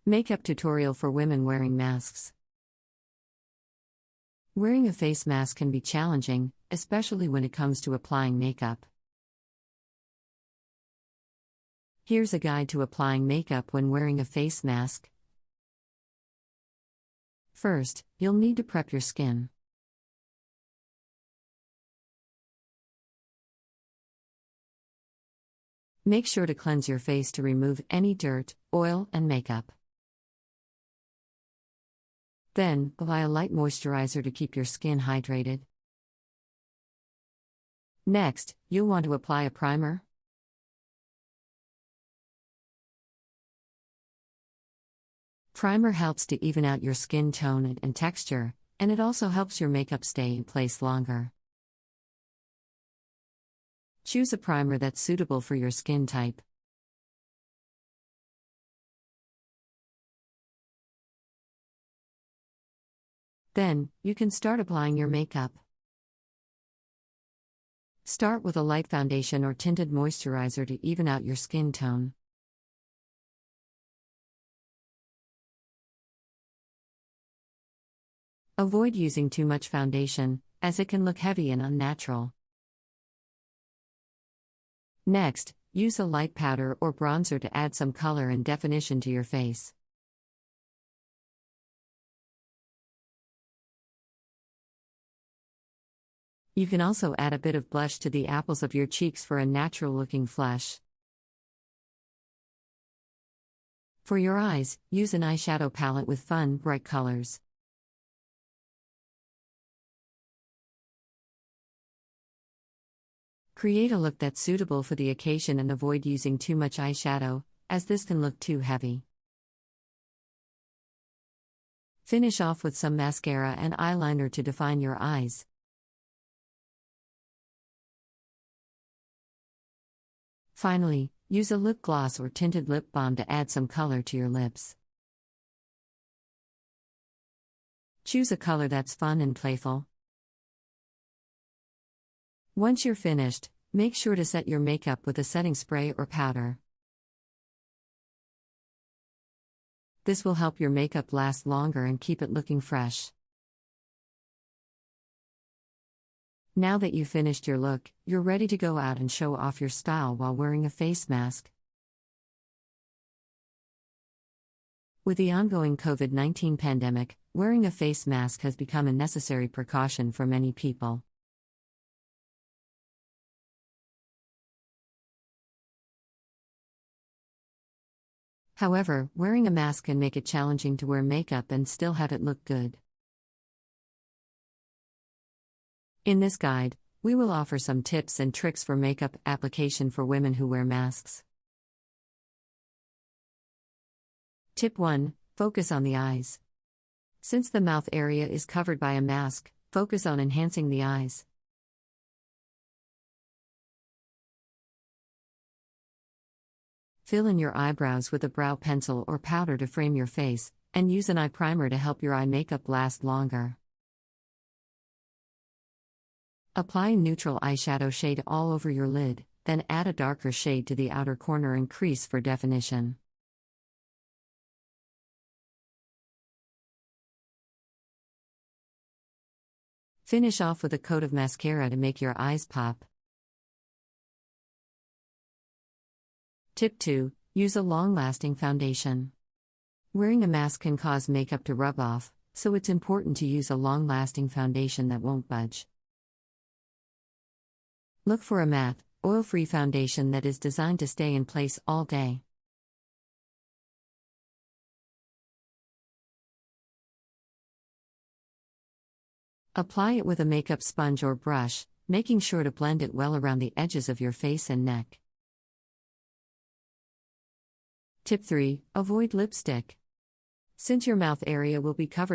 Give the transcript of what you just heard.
Makeup tutorial for women wearing masks. Wearing a face mask can be challenging, especially when it comes to applying makeup. Here's a guide to applying makeup when wearing a face mask. First, you'll need to prep your skin. Make sure to cleanse your face to remove any dirt, oil, and makeup. Then, apply a light moisturizer to keep your skin hydrated. Next, you'll want to apply a primer. Primer helps to even out your skin tone and texture, and it also helps your makeup stay in place longer. Choose a primer that's suitable for your skin type. Then, you can start applying your makeup. Start with a light foundation or tinted moisturizer to even out your skin tone. Avoid using too much foundation, as it can look heavy and unnatural. Next, use a light powder or bronzer to add some color and definition to your face. You can also add a bit of blush to the apples of your cheeks for a natural-looking flush. For your eyes, use an eyeshadow palette with fun, bright colors. Create a look that's suitable for the occasion and avoid using too much eyeshadow, as this can look too heavy. Finish off with some mascara and eyeliner to define your eyes. Finally, use a lip gloss or tinted lip balm to add some color to your lips. Choose a color that's fun and playful. Once you're finished, make sure to set your makeup with a setting spray or powder. This will help your makeup last longer and keep it looking fresh. Now that you've finished your look, you're ready to go out and show off your style while wearing a face mask. With the ongoing COVID-19 pandemic, wearing a face mask has become a necessary precaution for many people. However, wearing a mask can make it challenging to wear makeup and still have it look good. In this guide, we will offer some tips and tricks for makeup application for women who wear masks. Tip 1. Focus on the eyes. Since the mouth area is covered by a mask, focus on enhancing the eyes. Fill in your eyebrows with a brow pencil or powder to frame your face, and use an eye primer to help your eye makeup last longer. Apply a neutral eyeshadow shade all over your lid, then add a darker shade to the outer corner and crease for definition. Finish off with a coat of mascara to make your eyes pop. Tip 2. Use a long-lasting foundation. Wearing a mask can cause makeup to rub off, so it's important to use a long-lasting foundation that won't budge. Look for a matte, oil-free foundation that is designed to stay in place all day. Apply it with a makeup sponge or brush, making sure to blend it well around the edges of your face and neck. Tip 3. Avoid lipstick. Since your mouth area will be covered